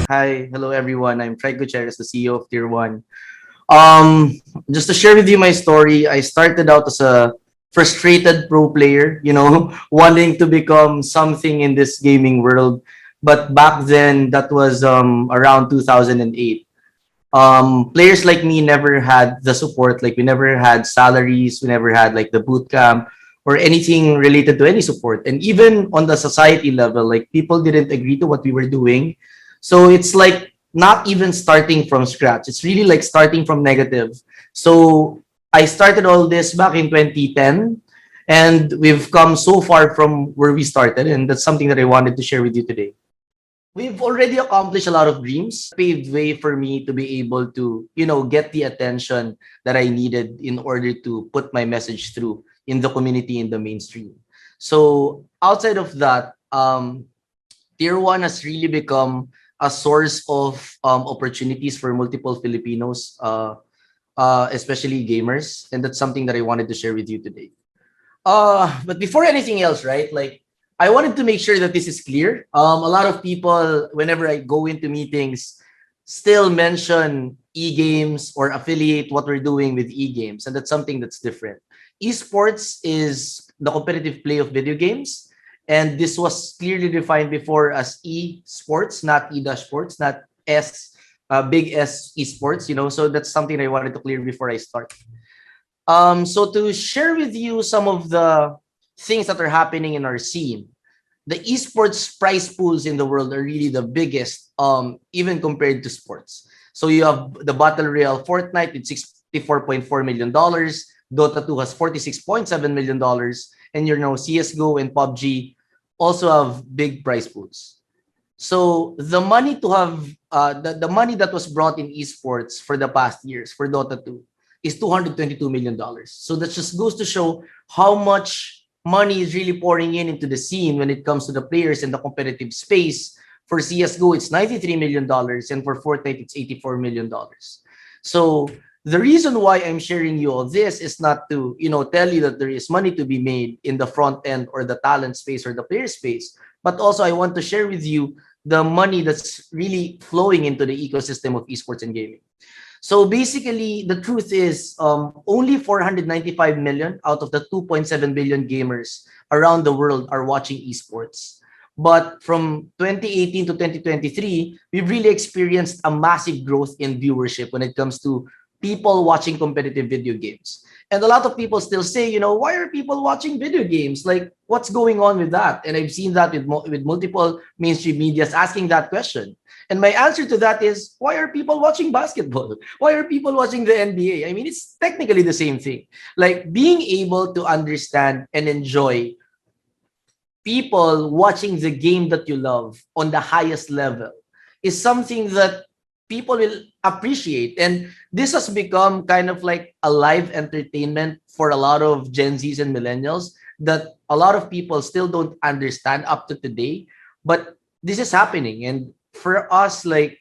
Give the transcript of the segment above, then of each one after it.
Hi, hello everyone. I'm Tryke Gutierrez, the CEO of Tier 1. Just to share with you my story, I started out as a frustrated pro player, wanting to become something in this gaming world. But back then, that was around 2008. Players like me never had the support, like we never had salaries, we never had like the boot camp or anything related to any support. And even on the society level, like people didn't agree to what we were doing. So it's like not even starting from scratch. It's really like starting from negative. So I started all this back in 2010, and we've come so far from where we started, and that's something that I wanted to share with you today. We've already accomplished a lot of dreams, paved way for me to be able to, get the attention that I needed in order to put my message through in the community, in the mainstream. So outside of that, Tier 1 has really become a source of opportunities for multiple Filipinos, especially gamers. And that's something that I wanted to share with you today. But before anything else, right? Like, I wanted to make sure that this is clear. A lot of people, whenever I go into meetings, still mention e-games or affiliate what we're doing with e-games, and that's something that's different. Esports is the competitive play of video games, and this was clearly defined before as e-sports, not e-sports, not S, big S esports. So that's something I wanted to clear before I start. So to share with you some of the things that are happening in our scene, the esports prize pools in the world are really the biggest, even compared to sports. So you have the Battle Royale Fortnite with $64.4 million. Dota 2 has $46.7 million. And CSGO and PUBG also have big prize pools. So the money to have, the money that was brought in esports for the past years for Dota 2 is $222 million. So that just goes to show how much money is really pouring into the scene when it comes to the players in the competitive space. For CSGO, it's $93 million, and for Fortnite, it's $84 million. So the reason why I'm sharing you all this is not to, tell you that there is money to be made in the front end or the talent space or the player space, but also I want to share with you the money that's really flowing into the ecosystem of esports and gaming. So basically, the truth is only 495 million out of the 2.7 billion gamers around the world are watching esports. But from 2018 to 2023, we've really experienced a massive growth in viewership when it comes to people watching competitive video games. And a lot of people still say, why are people watching video games? Like, what's going on with that? And I've seen that with multiple mainstream medias asking that question. And my answer to that is, why are people watching basketball? Why are people watching the NBA? I mean, it's technically the same thing. Like, being able to understand and enjoy people watching the game that you love on the highest level is something that people will appreciate. And this has become kind of like a live entertainment for a lot of Gen Zs and millennials that a lot of people still don't understand up to today. But this is happening. And for us, like,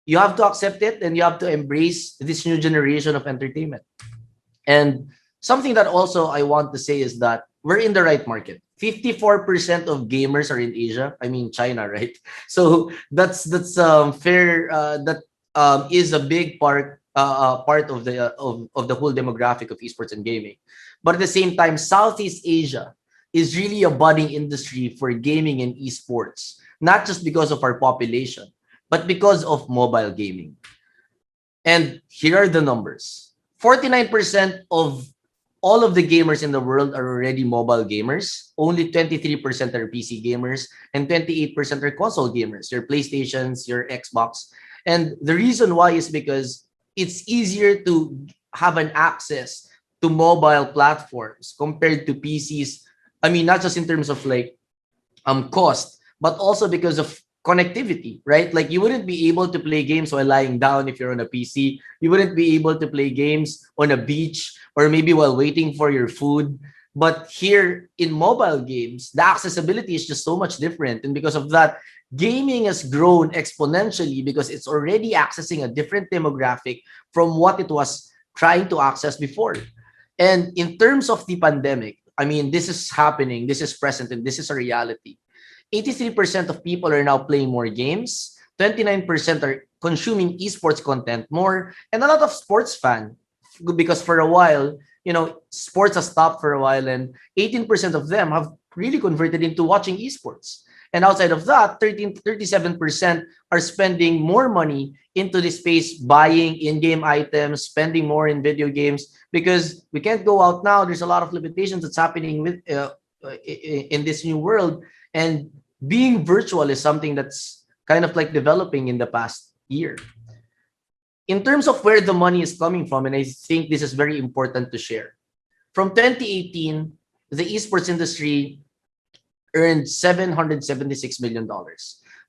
you have to accept it and you have to embrace this new generation of entertainment. And something that also I want to say is that we're in the right market. 54% of gamers are in Asia. I mean, China, right? So that's fair. That is a big part of the whole demographic of esports and gaming. But at the same time, Southeast Asia is really a budding industry for gaming and esports, not just because of our population, but because of mobile gaming. And here are the numbers. 49% of all of the gamers in the world are already mobile gamers. Only 23% are PC gamers, and 28% are console gamers, your PlayStations, your Xbox. And the reason why is because it's easier to have an access to mobile platforms compared to PCs. I mean, not just in terms of like cost, but also because of connectivity, right? Like, you wouldn't be able to play games while lying down if you're on a PC. You wouldn't be able to play games on a beach or maybe while waiting for your food. But here in mobile games, the accessibility is just so much different. And because of that, gaming has grown exponentially because it's already accessing a different demographic from what it was trying to access before. And in terms of the pandemic, I mean, this is happening, this is present, and this is a reality. 83% of people are now playing more games. 29% are consuming esports content more, and a lot of sports fan, because for a while, sports has stopped for a while, and 18% of them have really converted into watching esports. And outside of that, 37% are spending more money into this space, buying in-game items, spending more in video games, because we can't go out now. There's a lot of limitations that's happening in this new world, and being virtual is something that's kind of like developing in the past year. In terms of where the money is coming from, and I think this is very important to share. From 2018, the esports industry earned $776 million.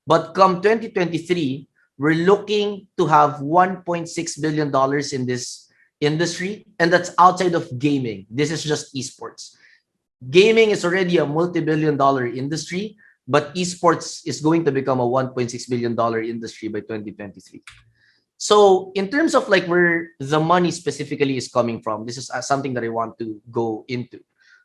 But come 2023, we're looking to have $1.6 billion in this industry, and that's outside of gaming. This is just esports. Gaming is already a multi-billion-dollar industry, but esports is going to become a $1.6 billion industry by 2023. So in terms of like where the money specifically is coming from, this is something that I want to go into.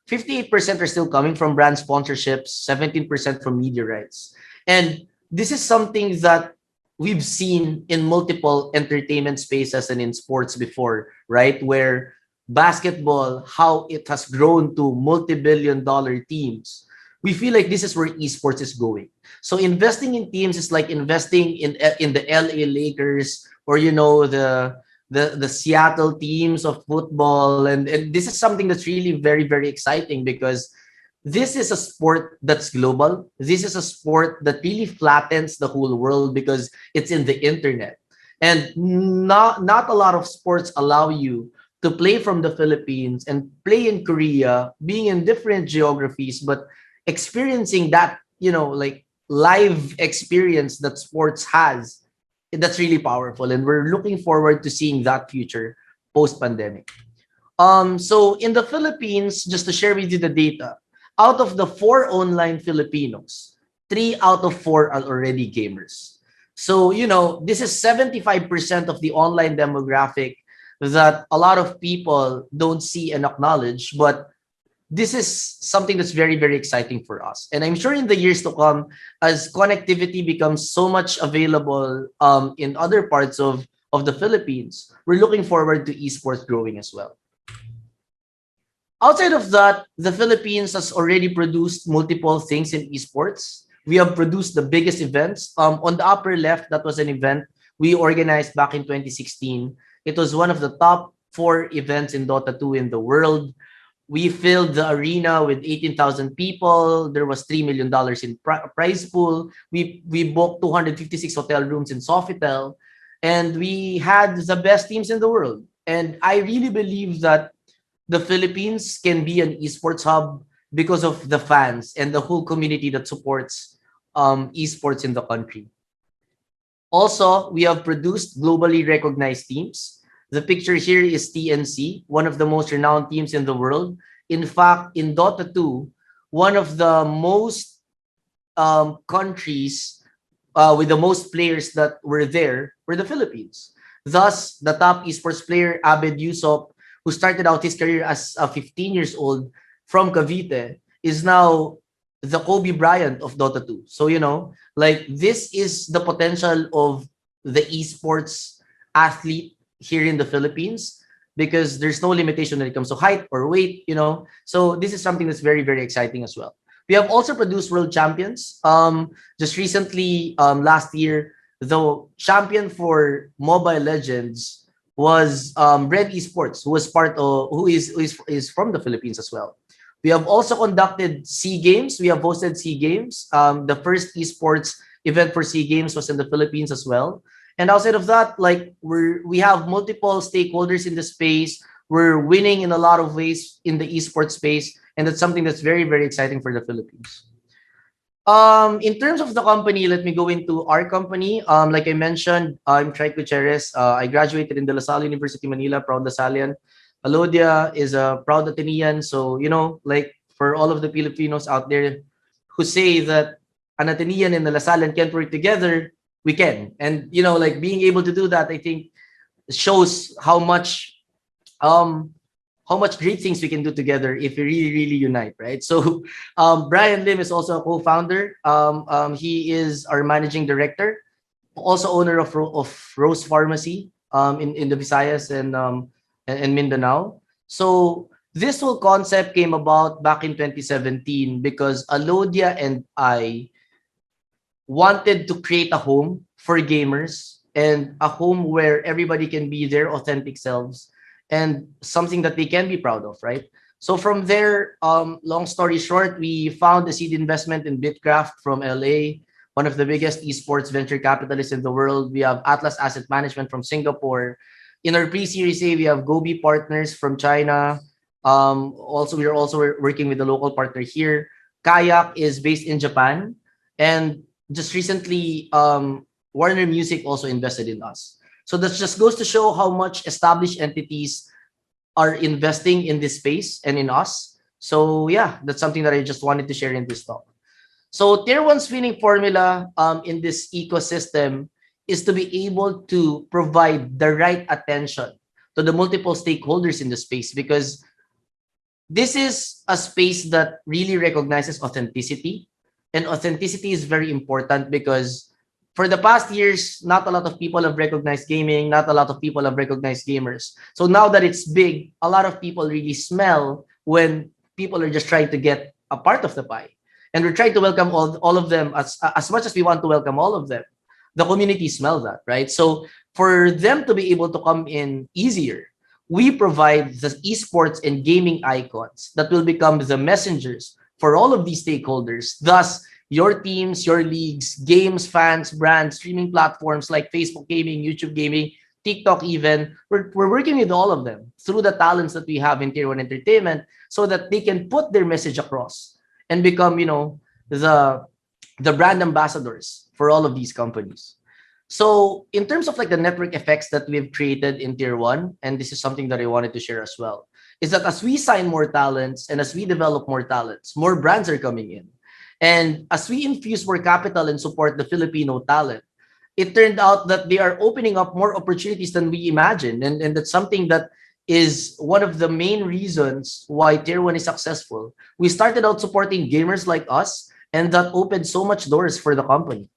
58% are still coming from brand sponsorships, 17% from media rights. And this is something that we've seen in multiple entertainment spaces and in sports before, right? Where basketball, how it has grown to multi-billion-dollar teams. We feel like this is where esports is going. So investing in teams is like investing in the LA Lakers, or the Seattle teams of football, and this is something that's really very, very exciting, because this is a sport that's global. This is a sport that really flattens the whole world because it's in the internet, and not a lot of sports allow you to play from the Philippines and play in Korea, being in different geographies, but experiencing that like live experience that sports has. That's really powerful, and we're looking forward to seeing that future post-pandemic. So in the Philippines, just to share with you the data, out of the 4 online Filipinos, 3 out of 4 are already gamers. So this is 75% of the online demographic that a lot of people don't see and acknowledge, but this is something that's very, very exciting for us. And I'm sure in the years to come, as connectivity becomes so much available in other parts of the Philippines, we're looking forward to esports growing as well. Outside of that, the Philippines has already produced multiple things in esports. We have produced the biggest events. On the upper left, that was an event we organized back in 2016. It was one of the top 4 events in Dota 2 in the world. We filled the arena with 18,000 people. There was $3 million in prize pool. We booked 256 hotel rooms in Sofitel, and we had the best teams in the world. And I really believe that the Philippines can be an esports hub because of the fans and the whole community that supports esports in the country. Also, we have produced globally recognized teams. The picture here is TNC, one of the most renowned teams in the world. In fact, in Dota 2, one of the most countries with the most players that were there were the Philippines. Thus, the top esports player, Abed Yusop, who started out his career as a 15 years old from Cavite, is now the Kobe Bryant of Dota 2. So, like this is the potential of the esports athlete here in the Philippines, because there's no limitation when it comes to height or weight, So this is something that's very, very exciting as well. We have also produced world champions. Just recently, last year, the champion for Mobile Legends was Red Esports, who is from the Philippines as well. We have also conducted SEA Games. We have hosted SEA Games. The first esports event for SEA Games was in the Philippines as well. And outside of that, like we have multiple stakeholders in the space. We're winning in a lot of ways in the esports space, and that's something that's very, very exciting for the Philippines. In terms of the company, let me go into our company. Like I mentioned, I'm Tryke Gutierrez. I graduated in De La Salle University, Manila, proud Lasallian. Alodia is a proud Atenean. So, like for all of the Filipinos out there who say that an Atenean and a Lasallian can't work together, we can. And, like being able to do that, I think shows how much great things we can do together if we really, really unite, right? So Brian Lim is also a co-founder. He is our managing director. also owner of Rose Pharmacy in the Visayas and Mindanao. So this whole concept came about back in 2017 because Alodia and I wanted to create a home for gamers and a home where everybody can be their authentic selves and something that they can be proud of, right? So from there, long story short, we found a seed investment in Bitcraft from LA, one of the biggest esports venture capitalists in the world. We have Atlas Asset Management from Singapore. In our pre-series A, we have Gobi Partners from China. Also, we are also working with a local partner here. Kayak is based in Japan, and just recently, Warner Music also invested in us. So that just goes to show how much established entities are investing in this space and in us. So yeah, that's something that I just wanted to share in this talk. So tier one's winning formula in this ecosystem is to be able to provide the right attention to the multiple stakeholders in the space, because this is a space that really recognizes authenticity, and authenticity is very important because for the past years, not a lot of people have recognized gaming, not a lot of people have recognized gamers. So now that it's big, a lot of people really smell when people are just trying to get a part of the pie. And we're trying to welcome all of them as much as we want to welcome all of them. The community smell that, right? So for them to be able to come in easier, we provide the esports and gaming icons that will become the messengers for all of these stakeholders. Thus, your teams, your leagues, games, fans, brands, streaming platforms like Facebook Gaming, YouTube Gaming, TikTok even, we're working with all of them through the talents that we have in Tier 1 Entertainment so that they can put their message across and become, the brand ambassadors for all of these companies. So in terms of like the network effects that we've created in Tier 1, and this is something that I wanted to share as well, is that as we sign more talents and as we develop more talents, more brands are coming in. And as we infuse more capital and support the Filipino talent, it turned out that they are opening up more opportunities than we imagined. And that's something that is one of the main reasons why Tier 1 is successful. We started out supporting gamers like us, and that opened so much doors for the company.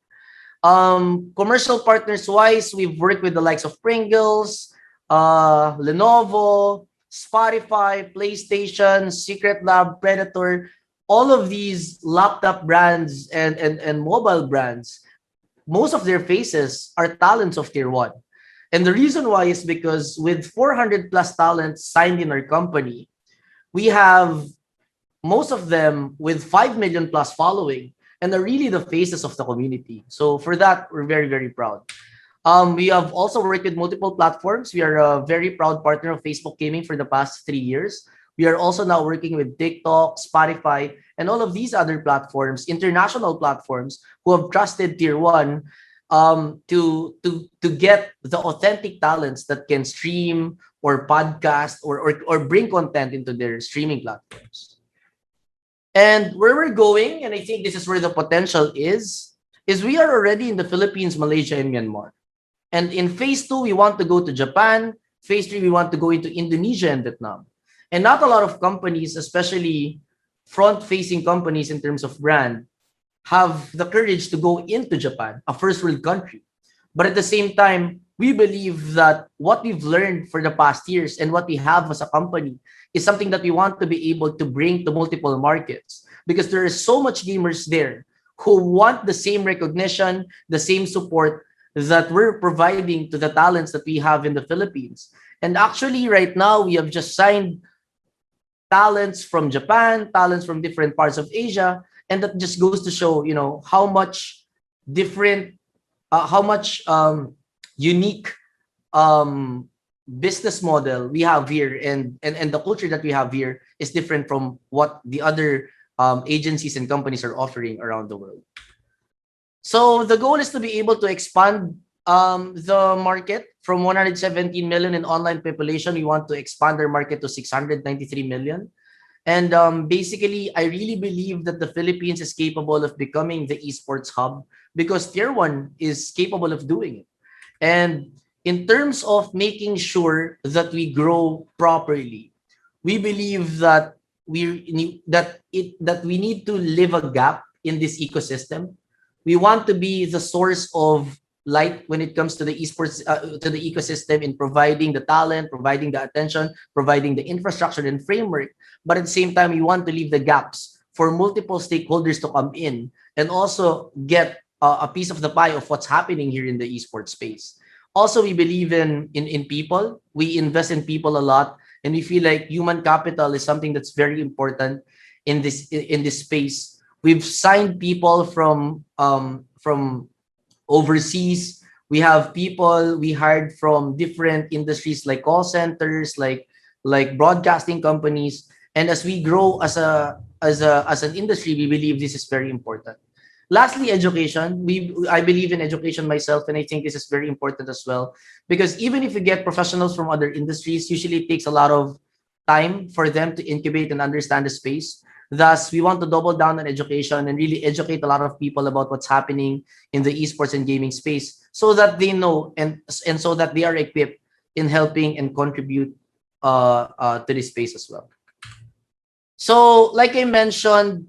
Commercial partners wise, we've worked with the likes of Pringles, Lenovo, Spotify, PlayStation, Secret Lab, Predator, all of these laptop brands and mobile brands. Most of their faces are talents of Tier 1. And the reason why is because with 400 plus talents signed in our company, we have most of them with 5 million plus following and are really the faces of the community. So for that, we're very, very proud. We have also worked with multiple platforms. We are a very proud partner of Facebook Gaming for the past 3 years. We are also now working with TikTok, Spotify, and all of these other platforms, international platforms who have trusted Tier 1 to get the authentic talents that can stream or podcast or bring content into their streaming platforms. And where we're going, and I think this is where the potential is we are already in the Philippines, Malaysia, and Myanmar. And in phase 2, we want to go to Japan. Phase 3, we want to go into Indonesia and Vietnam. And not a lot of companies, especially front-facing companies in terms of brand, have the courage to go into Japan, a first world country. But at the same time, we believe that what we've learned for the past years and what we have as a company is something that we want to be able to bring to multiple markets, because there is so much gamers there who want the same recognition, the same support that we're providing to the talents that we have in the Philippines. And actually, right now, we have just signed talents from Japan, talents from different parts of Asia, and that just goes to show, how much different, how much unique business model we have here, and the culture that we have here is different from what the other agencies and companies are offering around the world. So the goal is to be able to expand the market from 117 million in online population. We want to expand our market to 693 million. And basically, I really believe that the Philippines is capable of becoming the esports hub because Tier 1 is capable of doing it. And in terms of making sure that we grow properly, we believe that we need to live a gap in this ecosystem. We want to be the source of light when it comes to the esports, to the ecosystem, in providing the talent, providing the attention, providing the infrastructure and framework. But at the same time, we want to leave the gaps for multiple stakeholders to come in and also get a piece of the pie of what's happening here in the esports space. Also, we believe in people. We invest in people a lot, and we feel like human capital is something that's very important in this space. We've signed people from overseas. We have people we hired from different industries like call centers, like broadcasting companies. And as we grow as an industry, we believe this is very important. Lastly, education. I believe in education myself, and I think this is very important as well, because even if you get professionals from other industries, usually it takes a lot of time for them to incubate and understand the space. Thus, we want to double down on education and really educate a lot of people about what's happening in the esports and gaming space, so that they know and so that they are equipped in helping and contribute to this space as well. So, like I mentioned,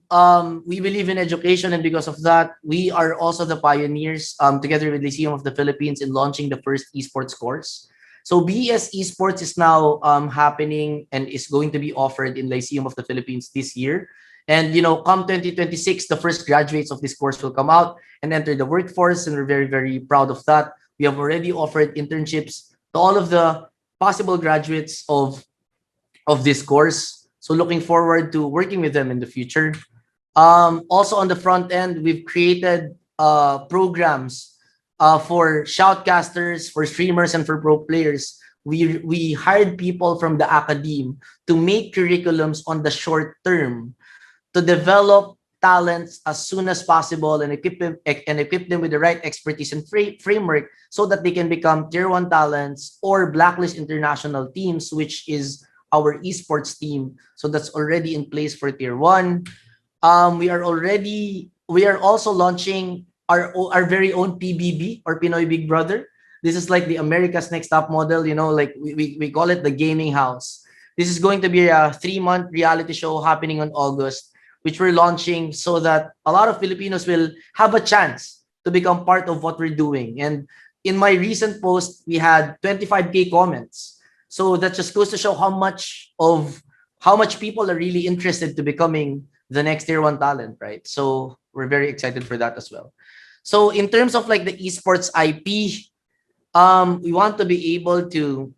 we believe in education, and because of that, we are also the pioneers, together with Lyceum of the Philippines, in launching the first esports course. So, BS Esports is now happening and is going to be offered in Lyceum of the Philippines this year. And come 2026, the first graduates of this course will come out and enter the workforce, and we're very, very proud of that. We have already offered internships to all of the possible graduates of this course. So looking forward to working with them in the future. Also on the front end, we've created programs for shoutcasters, for streamers, and for pro players. We hired people from the academe to make curriculums on the short term to develop talents as soon as possible and equip them with the right expertise and framework, so that they can become tier 1 talents or blacklist international teams, which is our esports team. So that's already in place for tier 1. We are also launching our very own PBB, or Pinoy Big Brother. This is like the America's Next Top Model, like we call it the gaming house. This is going to be a 3-month reality show happening in August, which we're launching so that a lot of Filipinos will have a chance to become part of what we're doing. And in my recent post, we had 25K comments. So that just goes to show how much people are really interested to becoming the next tier 1 talent, right? So we're very excited for that as well. So in terms of like the esports IP, we want to be able to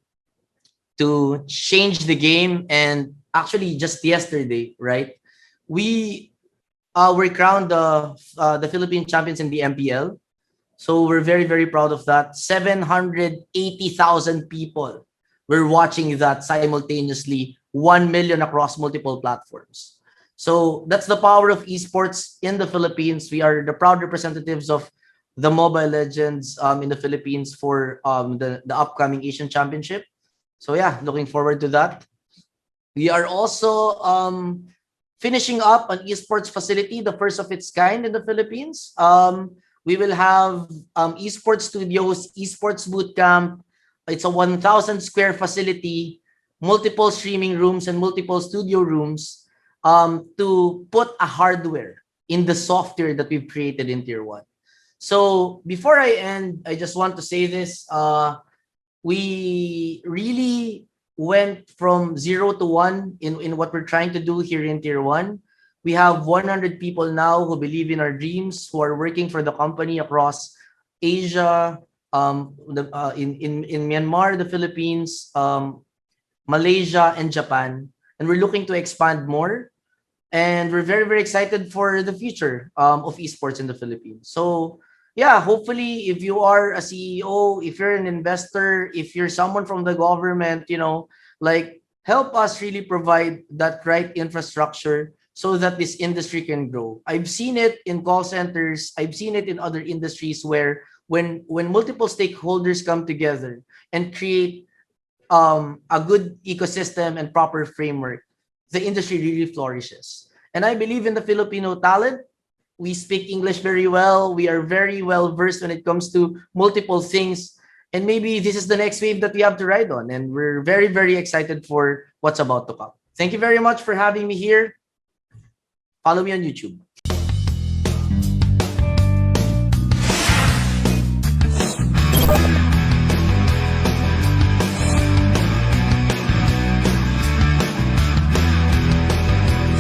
change the game. And actually just yesterday, right, we were crowned the Philippine champions in the MPL. So we're very, very proud of that. 780,000 people were watching that simultaneously, 1 million across multiple platforms. So that's the power of esports in the Philippines. We are the proud representatives of the Mobile Legends in the Philippines for the upcoming Asian Championship. So yeah, looking forward to that. We are also finishing up an esports facility, the first of its kind in the Philippines. We will have Esports Studios, Esports Bootcamp. It's a 1,000 square facility, multiple streaming rooms and multiple studio rooms, to put a hardware in the software that we've created in Tier 1. So before I end, I just want to say this. We really went from 0 to 1 in what we're trying to do here in Tier 1. We have 100 people now who believe in our dreams, who are working for the company across Asia, in Myanmar, the Philippines, Malaysia, and Japan. And we're looking to expand more. And we're very, very excited for the future of esports in the Philippines. So yeah, hopefully if you are a CEO, if you're an investor, if you're someone from the government, like help us really provide that right infrastructure so that this industry can grow. I've seen it in call centers. I've seen it in other industries where when multiple stakeholders come together and create a good ecosystem and proper framework, the industry really flourishes. And I believe in the Filipino talent. We speak English very well. We are very well versed when it comes to multiple things. And maybe this is the next wave that we have to ride on. And we're very, very excited for what's about to come. Thank you very much for having me here. Follow me on YouTube.